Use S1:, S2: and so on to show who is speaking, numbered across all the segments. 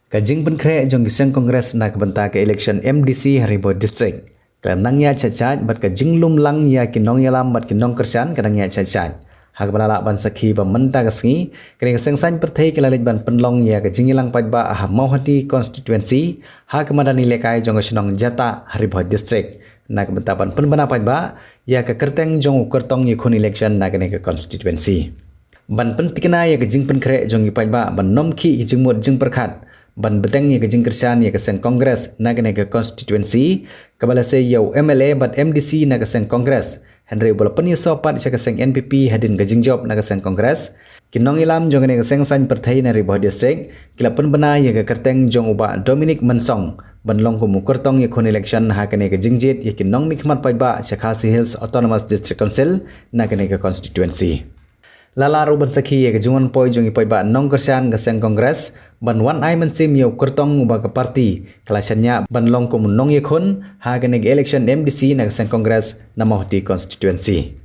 S1: Kajing penkre jong giseng kongres na kebenta ke election MDC Haribo District. Kelanang ya cacat bat kajing lum lang ya kinong yalam bat kinong kersan kadang ya cacat. Hak balala ban sakhi ba menta kasngi kene giseng san perthai kelalit ban penlong ya kajing yalang pajba ah Mauhati constituency hak madani lekai jong senong jata Haribo District. Na kebenta ban penbana pajba ya ke kerteng jong kertong yukun election na kene ke constituency. Ban pentikna ya kajing penkre jong pajba ban nomki kajing mut jing perkhat. Ban beteng ya kajing kersan ya keseng kongres na kene ke constituency kabala se yau MLA bat MDC na keseng kongres Henry bola penyeso pat sa keseng NPP hadin kajing job na keseng kongres kinong ilam jong kene keseng san perthai na Haribo District kila pun bena ya ke kerteng jong uba Dominic Mansong ban long ku mukertong ya kun election ha kene ke jingjit ya kinong mikmat paiba sa Khasi Hills Autonomous District Council na kene ke constituency. Lala ruban sakhi ya kejungan poi jongi poi ba nong kersan keseng kongres ban wan ai mensim yau kertong uba ke parti kelasannya ban long ku nong yakun ha kene election MDC na keseng kongres na Mauhati constituency.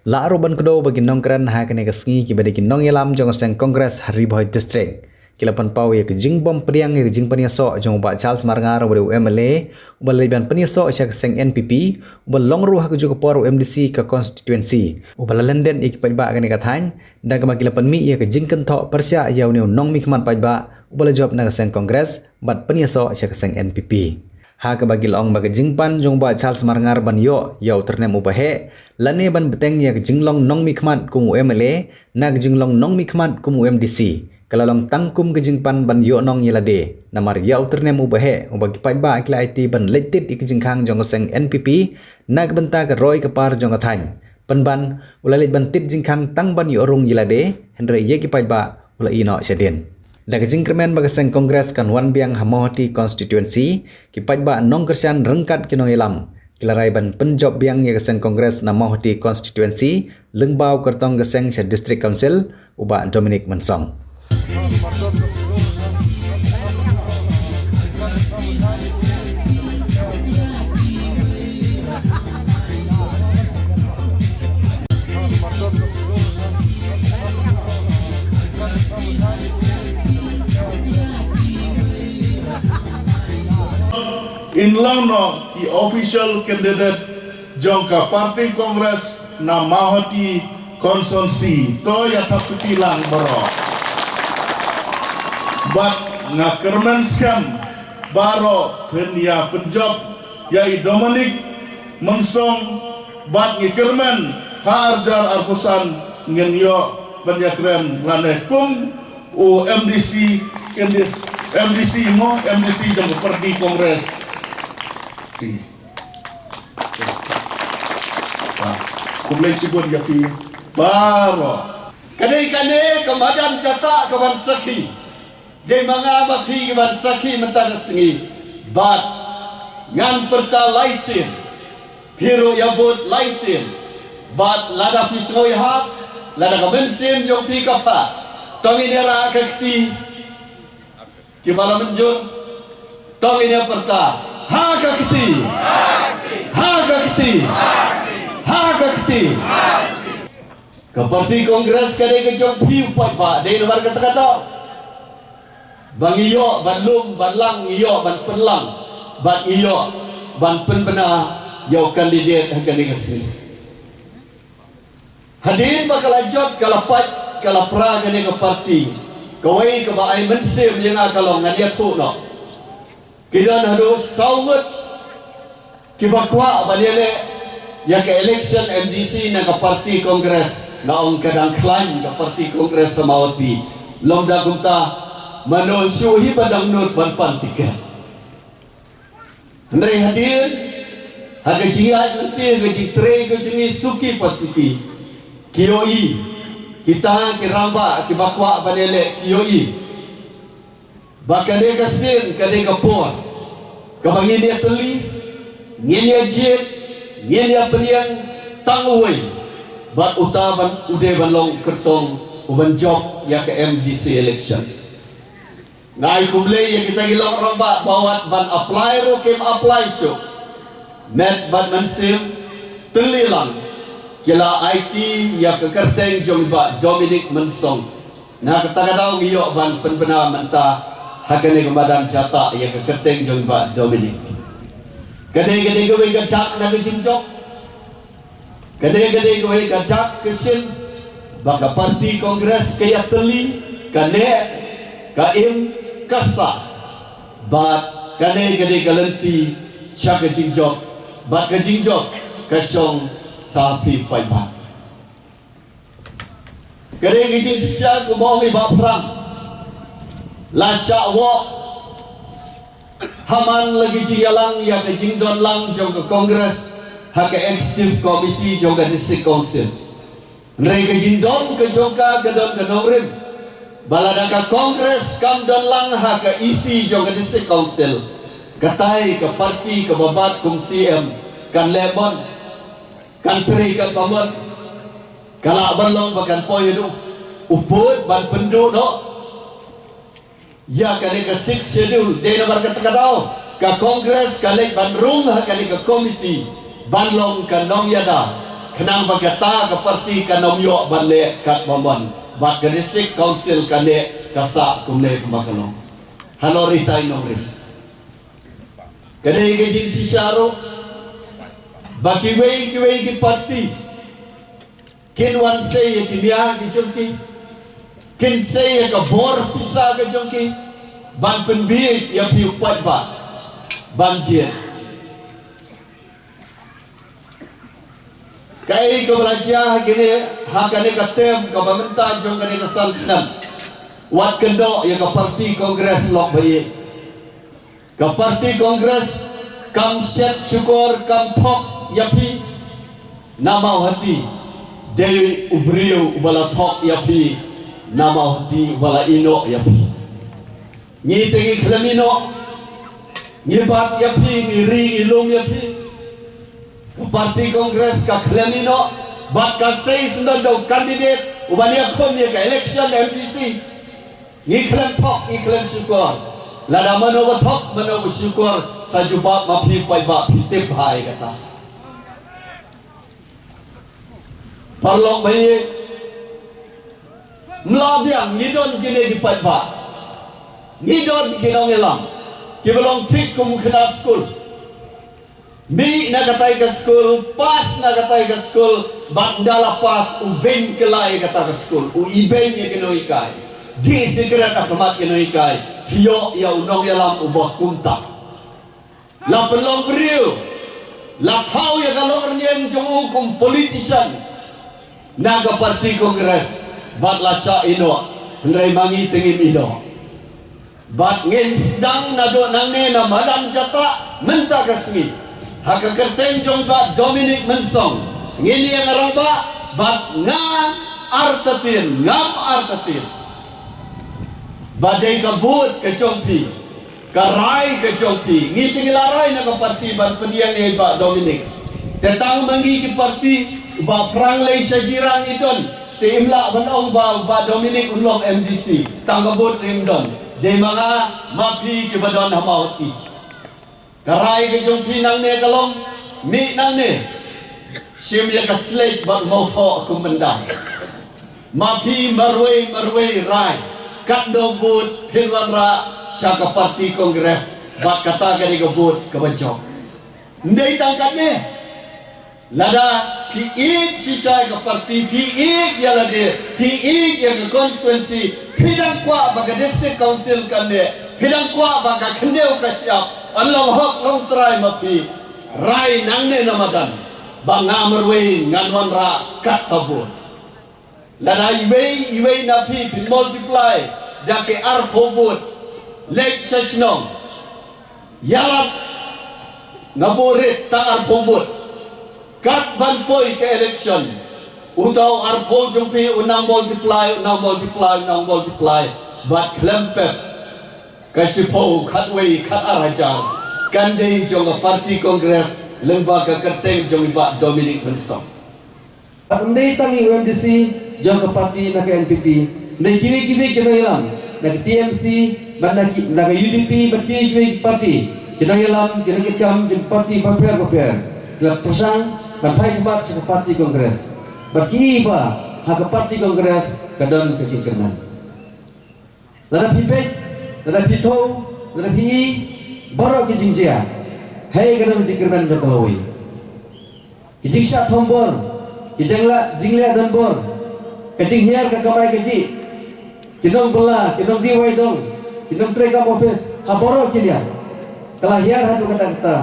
S1: La ruban kedo bagi nong keren ha kene kesngi ki bade ki nong yalam jong keseng kongres Haribo District. Kilapan pau ya kejing bom priang ya kejing penyeso jong uba Charles Marngar uba MLA uba leban penyeso sa keseng NPP uba long ruh ke juga por MDC ke constituency uba lenden ik pajba kene kathan dan kema kilapan mi ya kejing kentok persya ya neu nong mikmat pajba uba le job na keseng kongres bat penyeso sa keseng NPP. Ha ke bagi long bagi jingpan jong uba Charles Marngar ban yo yau ternem uba he lane ban beteng ya kejing long nong mikmat kumu MLA na kejing long nong mikmat kumu MDC. Kalau long tangkum kejingpan ban yo nong yelade namar yau ternem ubahe ubagi pajba ikla IT ban letit ikjingkhang jong seng NPP na kebenta ke roy kepar jong athany penban ulalit ban tit jingkhang tang ban yo rung yelade hendre ye ki pajba ula ino sedin da kejingkremen bagaseng kongres kan wan biang Mauhati constituency ki pajba nong kersan rengkat kinong ilam kilarai ban penjob biang ye keseng kongres na Mauhati constituency lengbau kertong keseng sa district council uba Dominic Mansong.
S2: In Langno, the official candidate jongka Parti Kongres na Mauhati Constituency to ya tapitilang baro. Bat nga kermenskan baro penya penjob yai Dominic Mansong bat ngi kermen harjar arpusan ngenyo penyakren laneh kum u MDC MDC mo MDC jong Parti Kongres. Kumlay sibon yapi baro.
S3: Kane kemadam jata kawan sakhi. Di mga mathi kawan sakhi mentagasngi. Bat ngan perta laisin. Hiro yabut laisin. Bat lada pisngoy hap. Lada kamensim jong pikapa. Tongi nera kakti. Kibala menjur. Tongi nera perta. Ha kakti. Ha kakti. Ha kakti. Ke Parti Kongres kadai ke jom piu pat pak dai luar kata-kata. Bang iyo ban lum ban lang iyo ban penlang ban iyo ban penbena yo kandidat kadai kesini. Hadirin bakal ajot kalapat kalapra kadai ke parti. Kawai ke baai mensir yang kalau ngadia tu no. Kidan harus sawat kibakwa balele ya ke election MDC na ke Parti Kongres naong kadang klan ke Parti Kongres sa Mauhati lomda kumta manusyuhi padang nur ban pantikan Andre hadir haga jingat lentir gaji tre gaji suki pasuki kioi kita kiramba kibakwa balele kioi bakale kasin kade kapor kabangi dia teli ngeni ajit ngeni apelian tangwei bat utaban ude balong kertong uban job ya ke MDC election ngai kumle ya kita gilong ramba bawat ban apply ro kem apply so met ban mansim telilang kila IT ya ke kerteng jong ba Dominic Mansong na kata-kata iyo ban penbena mentah hakane ke Madam Catak yang ke keteng jong Pak Dominic. Kadang-kadang gawe gadak nak jinjok. Kadang-kadang gawe gadak kesin baka parti kongres kaya teli kane kaim kasa bat kadang-kadang kalenti syak jinjok bat ke jinjok kasong sapi paibat. Kadang-kadang syak mau ba perang la sya'wa haman lagi cialang ya ke jingdon lang jong ke kongres ha ke executive committee jong ke district council nrai ke jingdon ke jongka gedon ke nomrim balada ke kongres kam don lang ha ke isi jong ke district council katai ke parti ke babat kum CM kan lebon kan tri kan pamon kalak balong bakan poy du uput ban pendu no ya kali ke 6 schedule day nomor ketekadau ke kongres kali bandrung kali ke komiti banlong ke nong yada kenang bagata ke parti ke nom yo banle kat momon bat ke district council kali kasa kumne kumakalong halo ritai nomri kali ke jin sisaro baki wei ki parti kinwan say kinia ki chunki kin say ka bor pisa ka jongki ban penbiik ya piu pat ba ban jien kai ka belajar gini hakane ka tem ka pemerintahan jong kane ka salsam wat kendo ya ka parti kongres lok bayi ka parti kongres kam set syukur kam thok ya pi nama hati dewi ubriu ubala thok ya pi nama hati wala ino ya pi ni tengi klamino ni bat ya pi ni ri ilum ya pi parti kongres ka klamino bat ka sei sunda do candidate ubania kom ya ka election MPC ni klam thok ni klam syukur lada mano ba thok mano syukur sajubat ma pi pai ba pi tip hai kata parlong bayi melabiang ngidon gini di patba ngidon kinong ilang kibalong tik kum kena school mi nagatai ke school pas nagatai ke school bandala pas ubeng kelai kata ke school u ibeng ye kinoi kai di segera akamat kinoi kai hiyo ya unong ilang ubah kunta la pelong beriu la thau ya kalor nyeng jong hukum politician naga parti kongres bat lasa ino ndrai mangi tingin ino bat ngin sedang nado nangne na Madam Catak menta kasmi haka kerten jong bat Dominic Mensong ngini yang arang bat ngam artatin badai kabut ke jompi karai ke jompi ngiting larai na ke parti bat pendiang ni Pak Dominic tetang mangi ke parti ba perang lay sa jirang idon Timla banong ba Dominic ulong MDC tanggabot rimdon de mga mapi ke badon hamauti karai ke jong pinang ne kalong mi nang ne sim ya ka slate ba mo tho kumanda mapi marway rai kat do but pinwan ra sa ka parti kongres bat kata gani gabut ka bancok ndai tangkat ne lada piik sisa ke parti piik ya lade piik ya ke constituency pidang kwa baga district council kande pidang kwa baga kendeu ka siap Allah hak long try mapi rai nangne namadan banga merwe nganwan ra kat tabur lada iwei napi pin multiply dake ar pobut lek sesnong yalat ngaborit ta ar pobut kat banpoy ke election utaw arpo jumpi unang multiply but klempet kasipo katway kat arajar kandai jong parti kongres lembaga kerteng jong Pak Dominic Mensong andai tangi UMDC jong parti nak NPP ndai kiwi kita ilang nak TMC nak UDP kiwi parti kita ilang kita kam jong parti paper dalam pesang Bapak Ibat sa parti kongres bagi iba ha parti kongres kadon kecingkenan lada pipet
S4: nada pitho nada pi borok ki jingjia hei kana jikirman betaloi ki jingsha thombor ki jingla dan bor ki jinghiar ka kamai ki kinong bela kinong diwai dong kinong treka office ha borok ki dia telah hiar hadu kata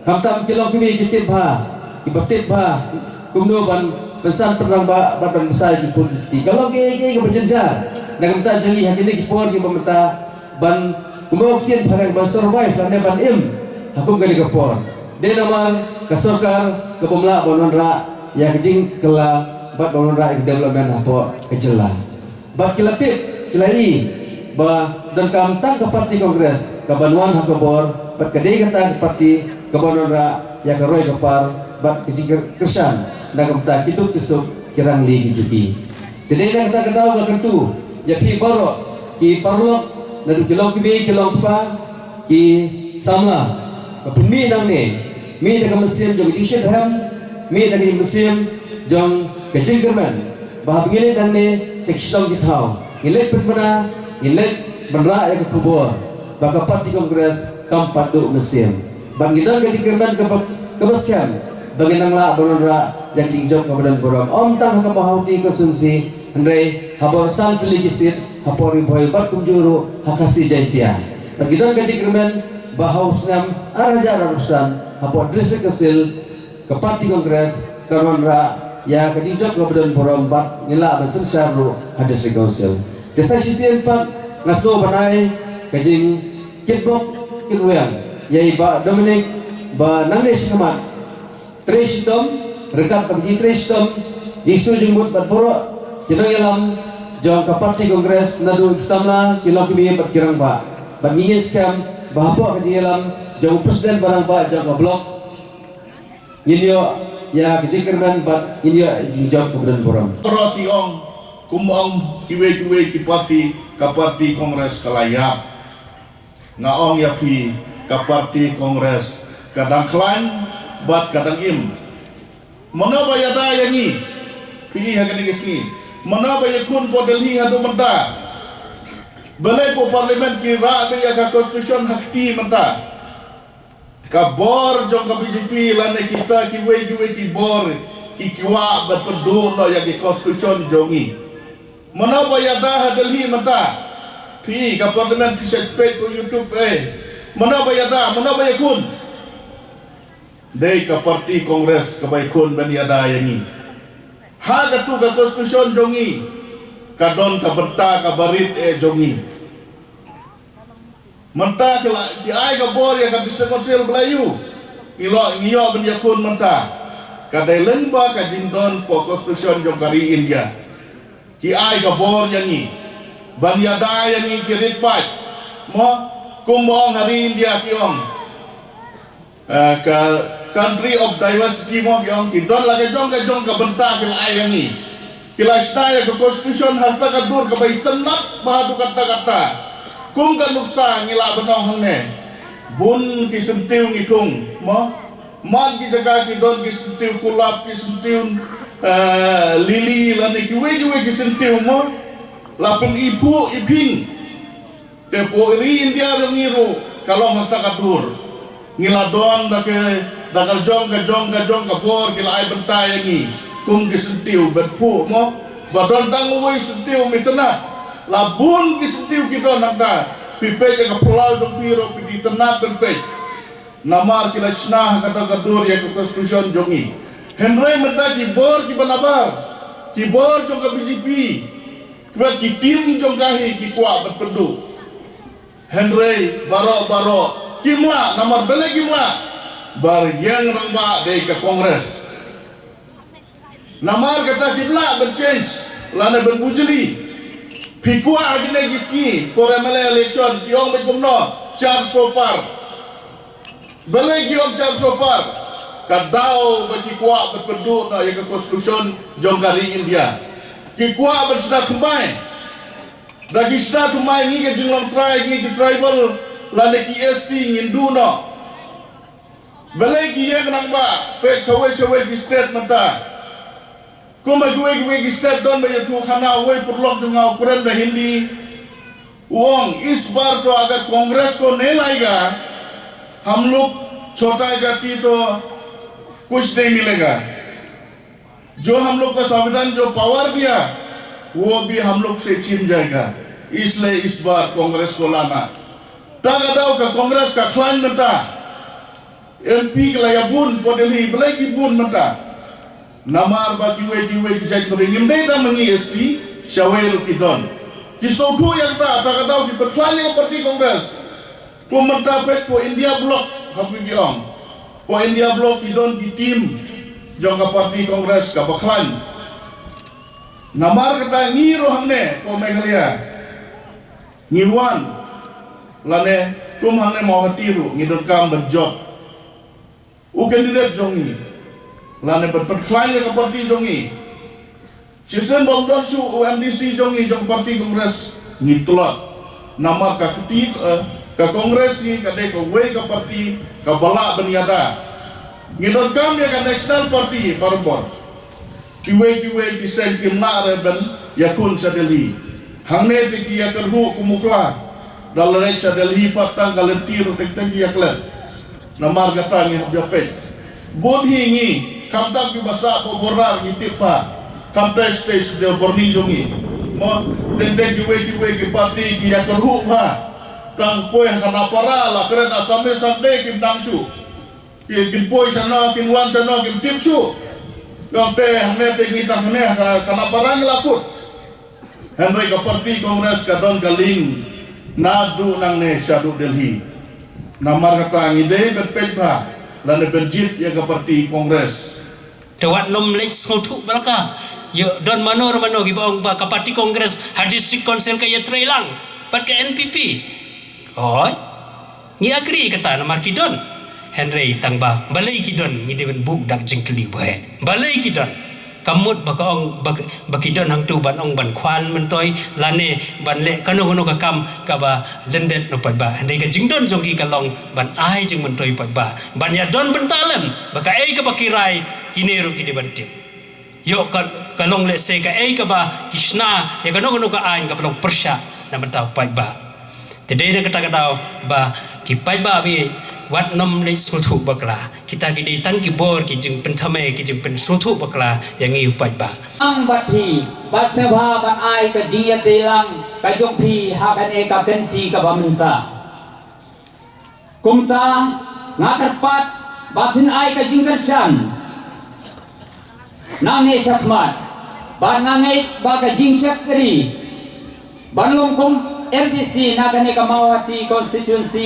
S4: kamtam kilong kimi kitit bha ki batit bha kumno ban pesan perang badan besar di politik kalau ke berjenjar dengan tak jeli hati ni kipor ki pemeta ban kemudian barang ban survive dan ban aku gali kepor dia nama kasorkar ke pemla bononra yang kejing kela bat bononra development apa kejela bat kilatip kilai ba dan kamtang ke parti kongres ke banwan hakobor bat kedai kata parti ke bononra yang ke roy kepar bat kejing kersan dan kamta hidup kesuk kirang li jupi jadi nak kata kedau ba kentu ya pi borok ki parlok dan kilong pa ki sama pumi nang ne mi da mesin jong jishet ham mi da mesin jong kejingkerman bah begini dan ne seksong ki thau ilet pemana ilet benra ya kubur baka parti kongres kampat du mesin bangidan kejingkerman ke baskan baginang la bonra yang tingjok kemudian borong om tang ka bahauti konsumsi Andre habor san piligisit hapori boy bat kumjuru hakasi jaitia bagidan kejingkerman bahaus nam araja rarusan hapor dresek kesil ke parti kongres karonra ya kejingjok kemudian borong bat ngila ban sensarlu hadis konsil desa sisi empat ngaso banai kejing kitbok kitwang yai ba Dominic ba nangnes kamat trisdom rekat bagi trisdom isu jengmut bat borok kinong yalam jong ka parti kongres nadu samla kilong kimi berkirang pak bangingin skam bahapa kaji yalam jong presiden barang pak jong ka blok indio ya kejingkerman bat indio jong kemudian borong
S2: Roti ong kumong kiwe ki parti ka parti kongres kalayap ngaong ya pi ka parti kongres kadang klan bat kadang mana bayada yani pi hakan ngisni mana bayakun po Delhi hadu menta balai po parlimen ki ra ya ka constitution hakti menta ka bor jong ka BJP lane kita ki ki bor ki kiwa bat pedu no ya ki constitution jongi mana bayada Delhi menta pi ka parlimen ki page po YouTube mana bayada mana bayakun dei ka parti kongres ka baikun baniada yani ha gatu ka konstitusi jongi kadon ka berta ka barit jongi menta ki ai ka bor ya ka disekonsil belayu ngiyo ben yakun menta ka dai lengba ka jindon po konstitusi jongkari India ki ai ka bor yangi baniada yangi kirit pat mo kumong hari India kiong ka country of diversity mo yang kita lagi jong ka benta kila ayang ni kila istaya ke constitution harta kadur ke bayi tenat bahadu kata-kata kung kan nuksa ngila benong hangne bun ki sentiu ngitung mo man ki jaga ki don ki sentiu kulap ki sentiu lili lani ki wejuwe ki sentiu mo lapun ibu iping tepo iri India rengiru kalau harta kadur ngila don dakal jong ka bor kila ai bentai ni kum ki sentiu berpu mo badon tang ngoi sentiu mitena labun ki sentiu ki don nangka pipe ka pulau dong piro pi tenat berpe namar kila snah kata kadur ya ke constitution jongi henry menta ki bor ki banabar ki bor jong ka BJP ki tim jong kahi ki kwa berpedu henry baro kimla namar bele kimla bar yang rangba dari ke kongres namar kata kibla berchange lana berbujeli pikua agine giski for MLA election kiong bekumno Charles Sopar bele kiong Charles Sopar kadao bagi kuat berpedu na yang ke konstitusi jongkari India kikuat bersama kembali bagi satu tumai ni ke jumlah tribal lana ki ST nginduno balai ki yang nangba pe chawe ki state mata kuma gue ki state don ba yatu khana we purlok dunga ukuran ba hindi उंग इस बार तो अगर कांग्रेस को नहीं लाएगा, हम लोग छोटा जाति तो कुछ नहीं मिलेगा। जो हम लोग का संविधान जो पावर दिया वो भी हम लोग से छीन जाएगा। इसलिए इस बार कांग्रेस को लाना। Tagadaw ka Kongres ka klan mata, MP ka layabun po dili balay gibun mata. Namar ba kiwe kijay beringin beda mengi ST syawel kidon. Kisodu yang tagadaw di berklan yang parti Kongres. Po mata pek po India Bloc habi giong. Po India Bloc kidon di tim jong ka parti Kongres ka baklan. Namar kata ngiro hamne po Meghalaya. Ngiwan lane tum hangne mau hatiru ngidon kam berjob u kandidat jongi lane berperkelayan ke parti jongi sisen bomdon su UMDC jongi jong parti Kongres ngitolot nama ka ketit ka Kongres ni ka dek we ka parti ka bala beniada ngidon kam ya ka national party parbor kiwe kisen kimna reben yakun sadeli hangne tiki ya kerhu kumukla dalam sa Delhi patang kalentir tek-tek yaklet namar katang habjapet bod hingi kamdak basa poborar ngitipa kampe stage de borni jongi mo tendek juwe ki parti ki yakerhu ha kang poy kana para la kren asame sande kim dangsu ki poy sana kin wan sana kim tipsu kampe hame te ngitang ne kana para nglaput henry ka parti Kongres kadon kaling nadu nang ne syadu Delhi namar kata ngide berpetba lane berjit ya ke parti Kongres
S5: tewat nom lek sotu balaka yo don manor gi baong ba ka parti Kongres hadis konsel ka yatrelang pat ka NPP oi ni agri kata namar kidon Henry tangba balai kidon ngide ben buk dak jengkeli bae balai kidon kamut bakaong bakidon hang tu ban ong ban kwan mentoy lane ban le kano ka kam ka ba jendet no pai ba andai ka jingdon jongki kalong ban ai jing mentoy pai ba ban ya don bentalem baka ei ka bakirai kineru kini bantim yo kalong le se ka ei ka ba kishna ya kano ka ain ka palong persya na bentau pai ba tedei na kata ba ki pai ba bi wat nom le sutu bakla kita gidi tangki bor ki jing pentame ki jing pen sutu bakla yang ngi upai ba
S6: ang bathi bat sebha ban ai ka jia telang ka jong phi ha kan e ka kenti ka bamunta kumta ngakarpat batin ai ka jing kersan nange sakmat ban nange ba ka jing sakri ban longkom MDC na kan e ka mawati constituency